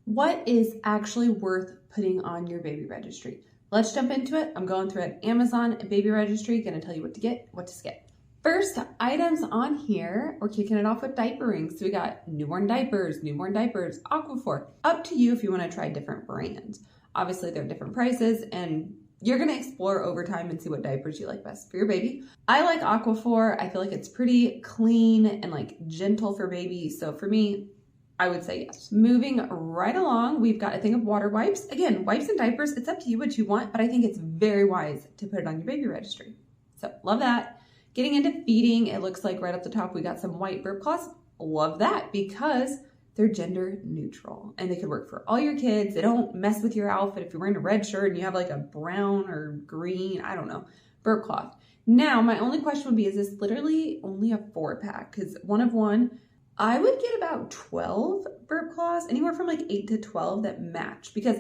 What is actually worth putting on your baby registry? Let's jump into it. I'm going through an Amazon baby registry, gonna tell you what to get, what to skip. First items on here, we're kicking it off with diaper rings. So we got newborn diapers, Aquaphor. Up to you if you wanna try different brands. Obviously they're different prices and you're gonna explore over time and see what diapers you like best for your baby. I like Aquaphor. I feel like it's pretty clean and like gentle for babies. So for me, I would say yes. Moving right along, we've got a thing of water wipes. Again, wipes and diapers, it's up to you what you want, but I think it's very wise to put it on your baby registry. So love that. Getting into feeding, it looks like right up the top, we got some white burp cloths. Love that because they're gender neutral and they could work for all your kids. They don't mess with your outfit. If you're wearing a red shirt and you have like a brown or green, I don't know, burp cloth. Now, my only question would be, is this literally only a 4-pack? Because one of one, I would get about 12 burp cloths, anywhere from like 8 to 12 that match, because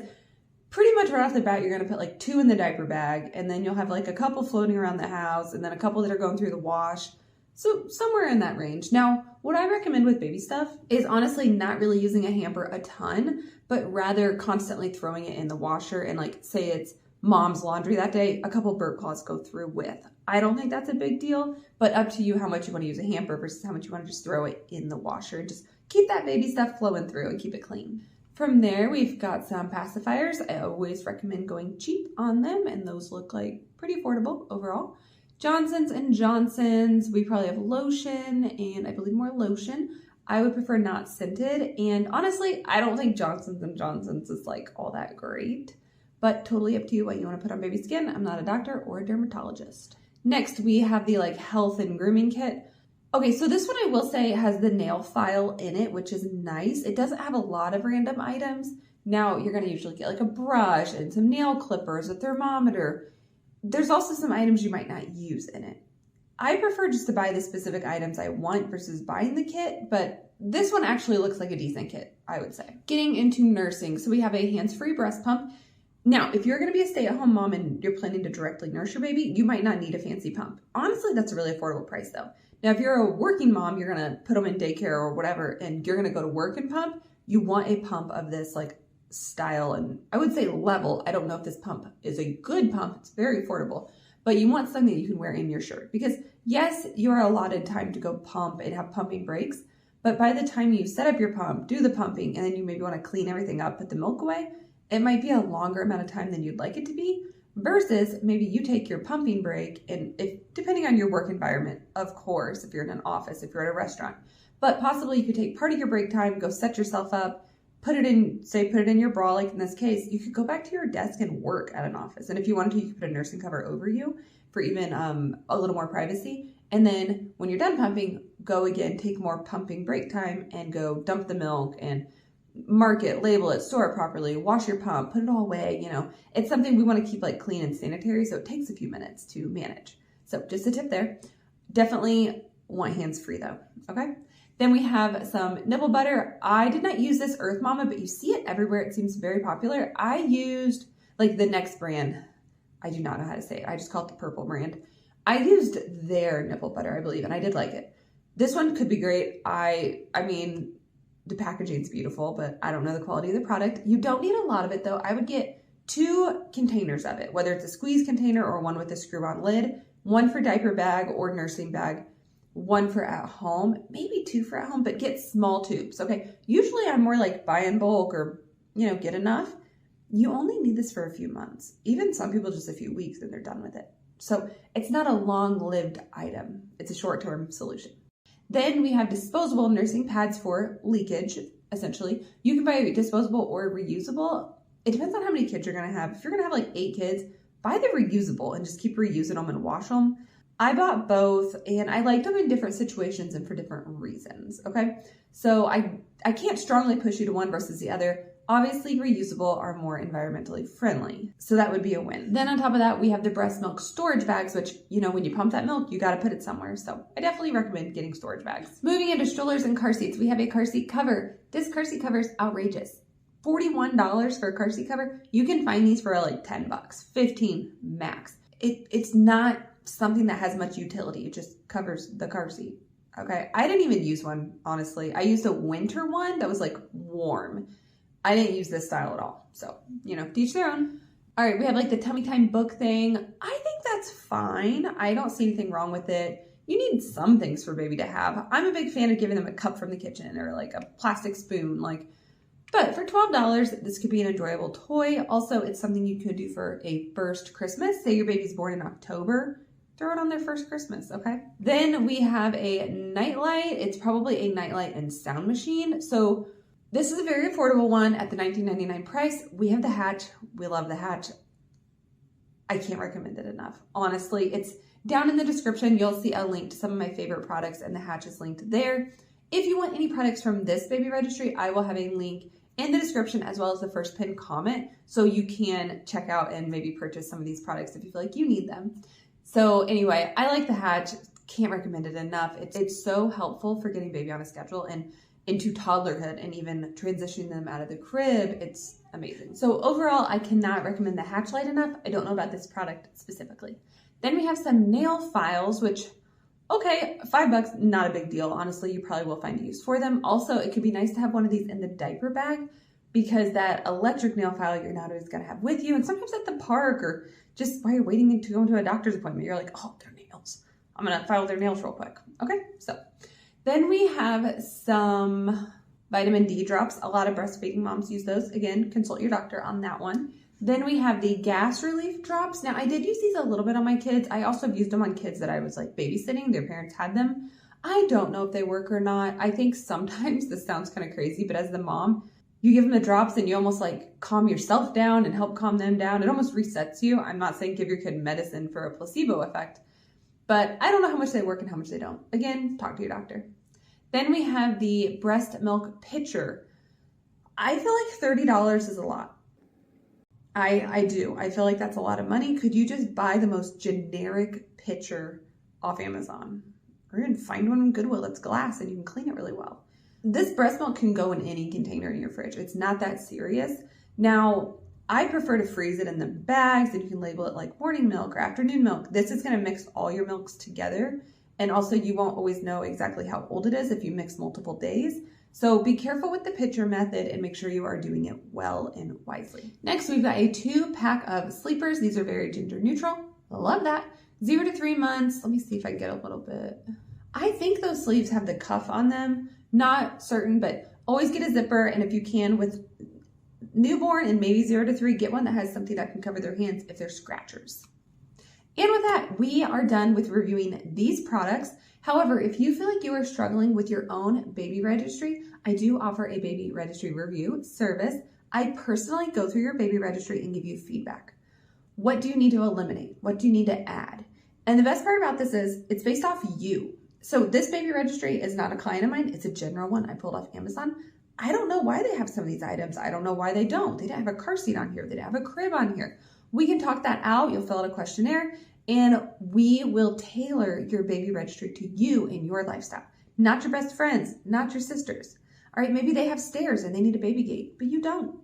pretty much right off the bat, you're gonna put like 2 in the diaper bag, and then you'll have like a couple floating around the house, and then a couple that are going through the wash. So somewhere in that range. Now, what I recommend with baby stuff is honestly not really using a hamper a ton, but rather constantly throwing it in the washer, and like say it's mom's laundry that day, a couple burp cloths go through with. I don't think that's a big deal, but up to you how much you want to use a hamper versus how much you want to just throw it in the washer and just keep that baby stuff flowing through and keep it clean. From there, we've got some pacifiers. I always recommend going cheap on them, and those look like pretty affordable overall. Johnson's & Johnson's, we probably have lotion and I believe more lotion. I would prefer not scented, and honestly, I don't think Johnson's & Johnson's is like all that great, but totally up to you what you want to put on baby skin. I'm not a doctor or a dermatologist. Next, we have the like health and grooming kit. Okay, so this one I will say has the nail file in it, which is nice. It doesn't have a lot of random items. Now, you're gonna usually get like a brush and some nail clippers, a thermometer. There's also some items you might not use in it. I prefer just to buy the specific items I want versus buying the kit, but this one actually looks like a decent kit, I would say. Getting into nursing, so we have a hands-free breast pump. Now, if you're gonna be a stay-at-home mom and you're planning to directly nurse your baby, you might not need a fancy pump. Honestly, that's a really affordable price though. Now, if you're a working mom, you're gonna put them in daycare or whatever, and you're gonna go to work and pump, you want a pump of this like style and I would say level. I don't know if this pump is a good pump, it's very affordable, but you want something that you can wear in your shirt because yes, you are allotted time to go pump and have pumping breaks, but by the time you set up your pump, do the pumping, and then you maybe wanna clean everything up, put the milk away, it might be a longer amount of time than you'd like it to be, versus maybe you take your pumping break, and if depending on your work environment, of course, if you're in an office, if you're at a restaurant, but possibly you could take part of your break time, go set yourself up, put it in your bra, like in this case, you could go back to your desk and work at an office. And if you wanted to, you could put a nursing cover over you for even a little more privacy. And then when you're done pumping, go again, take more pumping break time and go dump the milk and mark it, label it, store it properly, wash your pump, put it all away. You know, it's something we want to keep like clean and sanitary, so it takes a few minutes to manage. So just a tip there. Definitely want hands-free though, okay? Then we have some nipple butter. I did not use this Earth Mama, but you see it everywhere. It seems very popular. I used like the next brand. I do not know how to say it. I just call it the purple brand. I used their nipple butter, I believe, and I did like it. This one could be great. I mean, the packaging's beautiful, but I don't know the quality of the product. You don't need a lot of it though. I would get 2 containers of it, whether it's a squeeze container or one with a screw-on lid, one for diaper bag or nursing bag, one for at home, maybe 2 for at home, but get small tubes, okay? Usually I'm more like buy in bulk or, you know, get enough. You only need this for a few months. Even some people just a few weeks and they're done with it. So it's not a long-lived item. It's a short-term solution. Then we have disposable nursing pads for leakage, essentially. You can buy disposable or reusable. It depends on how many kids you're gonna have. If you're gonna have like 8 kids, buy the reusable and just keep reusing them and wash them. I bought both and I liked them in different situations and for different reasons, okay? So I can't strongly push you to one versus the other. Obviously, reusable are more environmentally friendly, so that would be a win. Then on top of that, we have the breast milk storage bags, which, you know, when you pump that milk, you gotta put it somewhere, so I definitely recommend getting storage bags. Moving into strollers and car seats, we have a car seat cover. This car seat cover is outrageous. $41 for a car seat cover. You can find these for like 10 bucks, 15 max. It's not something that has much utility. It just covers the car seat, okay? I didn't even use one, honestly. I used a winter one that was like warm. I didn't use this style at all. So, you know, to each their own. All right, we have like the tummy time book thing. I think that's fine. I don't see anything wrong with it. You need some things for baby to have. I'm a big fan of giving them a cup from the kitchen or like a plastic spoon, but for $12, this could be an enjoyable toy. Also, it's something you could do for a first Christmas. Say your baby's born in October, throw it on their first Christmas, okay? Then we have a nightlight. It's probably a nightlight and sound machine. So this is a very affordable one at the $19.99 price. We have the Hatch. We love the Hatch. I can't recommend it enough. Honestly, it's down in the description. You'll see a link to some of my favorite products, and the Hatch is linked there. If you want any products from this baby registry, I will have a link in the description as well as the first pinned comment, so you can check out and maybe purchase some of these products if you feel like you need them. So anyway, I like the Hatch. Can't recommend it enough. It's so helpful for getting baby on a schedule and into toddlerhood and even transitioning them out of the crib. It's amazing. So overall, I cannot recommend the Hatch light enough. I don't know about this product specifically. Then we have some nail files, which, okay, $5, not a big deal. Honestly, you probably will find a use for them. Also, it could be nice to have one of these in the diaper bag because that electric nail file you're not always gonna have with you. And sometimes at the park or just while you're waiting to go into a doctor's appointment, you're like, oh, they're nails. I'm gonna file their nails real quick. Okay, so then we have some vitamin D drops. A lot of breastfeeding moms use those. Again, consult your doctor on that one. Then we have the gas relief drops. Now, I did use these a little bit on my kids. I also used them on kids that I was like babysitting. Their parents had them. I don't know if they work or not. I think sometimes, this sounds kind of crazy, but as the mom, you give them the drops and you almost like calm yourself down and help calm them down. It almost resets you. I'm not saying give your kid medicine for a placebo effect, but I don't know how much they work and how much they don't. Again, talk to your doctor. Then we have the breast milk pitcher. I feel like $30 is a lot. I do. I feel like that's a lot of money. Could you just buy the most generic pitcher off Amazon? Or even find one in Goodwill that's glass and you can clean it really well. This breast milk can go in any container in your fridge. It's not that serious. Now, I prefer to freeze it in the bags and you can label it like morning milk or afternoon milk. This is going to mix all your milks together. And also you won't always know exactly how old it is if you mix multiple days. So be careful with the pitcher method and make sure you are doing it well and wisely. Next, we've got a 2-pack of sleepers. These are very gender neutral. Love that. 0 to 3 months. Let me see if I can get a little bit. I think those sleeves have the cuff on them. Not certain, but always get a zipper. And if you can, with newborn and maybe 0 to 3, get one that has something that can cover their hands if they're scratchers. And with that, we are done with reviewing these products. However, if you feel like you are struggling with your own baby registry, I do offer a baby registry review service. I personally go through your baby registry and give you feedback. What do you need to eliminate? What do you need to add? And the best part about this is it's based off you. So this baby registry is not a client of mine. It's a general one I pulled off Amazon. I don't know why they have some of these items. I don't know why they don't. They didn't have a car seat on here. They didn't have a crib on here. We can talk that out. You'll fill out a questionnaire and we will tailor your baby registry to you and your lifestyle, not your best friends, not your sisters. All right, maybe they have stairs and they need a baby gate, but you don't.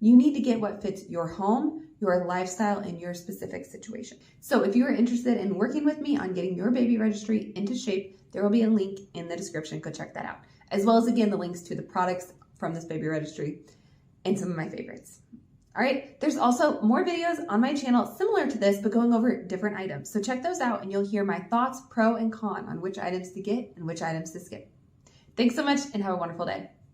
You need to get what fits your home, your lifestyle, and your specific situation. So if you are interested in working with me on getting your baby registry into shape, there will be a link in the description. Go check that out. As well as, again, the links to the products from this baby registry and some of my favorites. All right, there's also more videos on my channel similar to this, but going over different items. So check those out and you'll hear my thoughts, pro and con, on which items to get and which items to skip. Thanks so much and have a wonderful day.